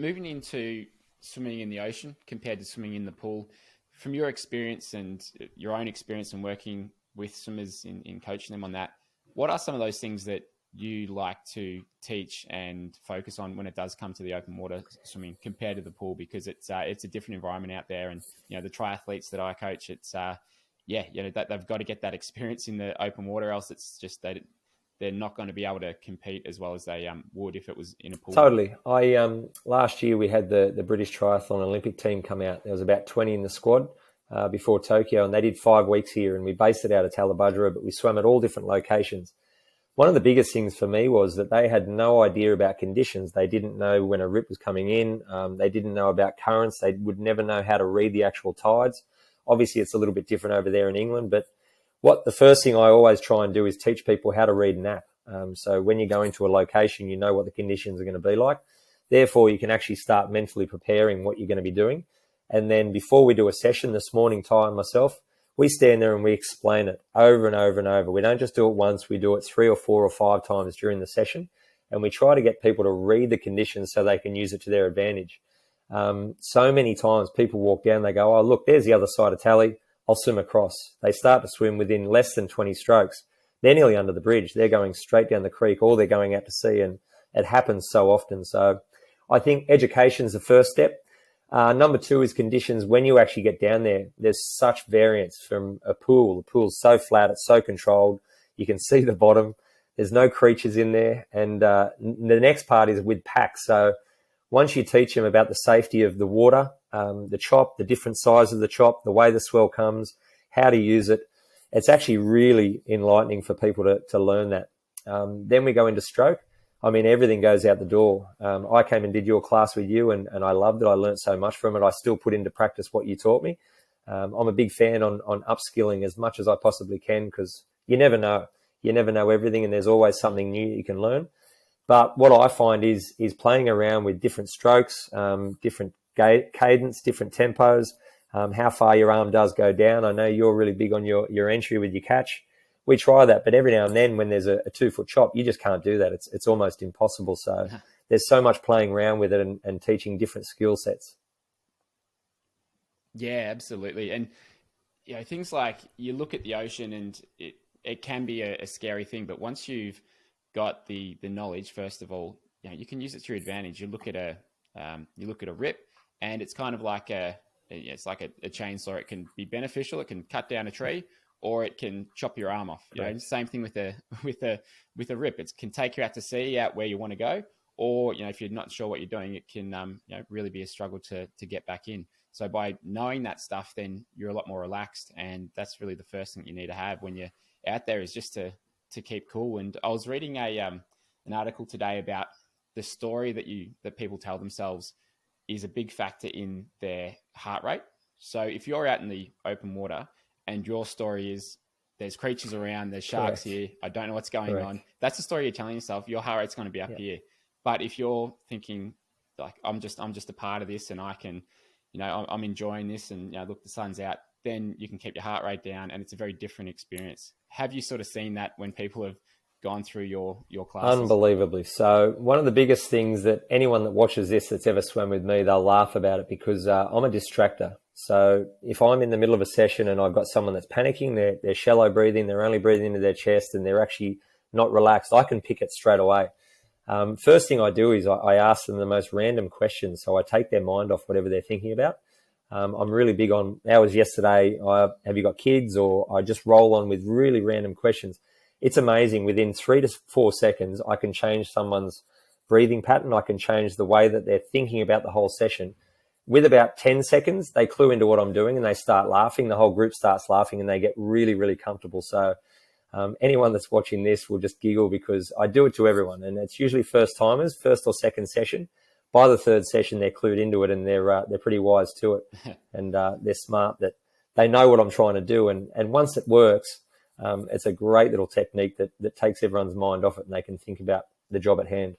moving into swimming in the ocean compared to swimming in the pool, from your experience and your own experience in working with swimmers in coaching them on that, what are some of those things that you like to teach and focus on when it does come to the open water swimming compared to the pool? Because it's a different environment out there, and the triathletes that I coach, it's that they've got to get that experience in the open water, else it's just that they're not going to be able to compete as well as they would if it was in a pool. Totally. Last year we had the British Triathlon Olympic team come out. There was about 20 in the squad before Tokyo, and they did 5 weeks here, and we based it out of Talabudgera, but we swam at all different locations. One of the biggest things for me was that they had no idea about conditions. They didn't know when a rip was coming in. They didn't know about currents. They would never know how to read the actual tides. Obviously, it's a little bit different over there in England, but the first thing I always try and do is teach people how to read an app. So when you go into a location, you know what the conditions are going to be like. Therefore, you can actually start mentally preparing what you're going to be doing. And then before we do a session, this morning, Ty and myself, we stand there and we explain it over and over and over. We don't just do it once. We do it 3 or 4 or 5 times during the session. And we try to get people to read the conditions so they can use it to their advantage. So many times people walk down, they go, oh, look, there's the other side of Tally. I'll swim across. They start to swim within less than 20 strokes. They're nearly under the bridge. They're going straight down the creek, or they're going out to sea, and it happens so often. So I think education is the first step. Number 2 is conditions. When you actually get down there, there's such variance from a pool. The pool's so flat, it's so controlled. You can see the bottom. There's no creatures in there. And the next part is with packs. So once you teach them about the safety of the water, the chop, the different size of the chop, the way the swell comes, how to use it, it's actually really enlightening for people to learn that. Then we go into stroke. I mean, everything goes out the door. I came and did your class with you, and I loved it. I learned so much from it. I still put into practice what you taught me. I'm a big fan on upskilling as much as I possibly can, because you never know. You never know everything, and there's always something new you can learn. But what I find is playing around with different strokes, different cadence, different tempos, how far your arm does go down. I know you're really big on your entry with your catch. We try that, but every now and then when there's a 2-foot chop, you just can't do that. It's almost impossible. So there's so much playing around with it and teaching different skill sets. Yeah, absolutely. And things like, you look at the ocean and it can be a scary thing, but once you've got the knowledge, first of all, you can use it to your advantage. You look at a rip, and it's kind of like it's like a chainsaw. It can be beneficial. It can cut down a tree, or it can chop your arm off. Same thing with a rip. It can take you out to sea, out where you want to go, or if you're not sure what you're doing, it can really be a struggle to get back in. So by knowing that stuff, then you're a lot more relaxed, and that's really the first thing you need to have when you're out there, is just to keep cool. And I was reading an article today about the story that people tell themselves is a big factor in their heart rate. So if you're out in the open water and your story is, there's creatures around, there's sharks here, I don't know what's going on, that's the story you're telling yourself. Your heart rate's going to be up here. But if you're thinking like, I'm just a part of this, and I can, I'm enjoying this, and look, the sun's out, then you can keep your heart rate down, and it's a very different experience. Have you sort of seen that when people have gone through your classes? Unbelievably. So one of the biggest things that anyone that watches this that's ever swam with me, they'll laugh about it, because I'm a distractor. So if I'm in the middle of a session and I've got someone that's panicking, they're shallow breathing, they're only breathing into their chest, and they're actually not relaxed, I can pick it straight away. First thing I do is I ask them the most random questions. So I take their mind off whatever they're thinking about. I'm really big on, how was yesterday? Have you got kids? Or I just roll on with really random questions. It's amazing. Within 3 to 4 seconds, I can change someone's breathing pattern. I can change the way that they're thinking about the whole session. With about 10 seconds, they clue into what I'm doing and they start laughing. The whole group starts laughing and they get really, really comfortable. So anyone that's watching this will just giggle, because I do it to everyone. And it's usually first timers, first or second session. By the third session, they're clued into it, and they're pretty wise to it. And they're smart, that they know what I'm trying to do. And once it works, it's a great little technique that takes everyone's mind off it, and they can think about the job at hand.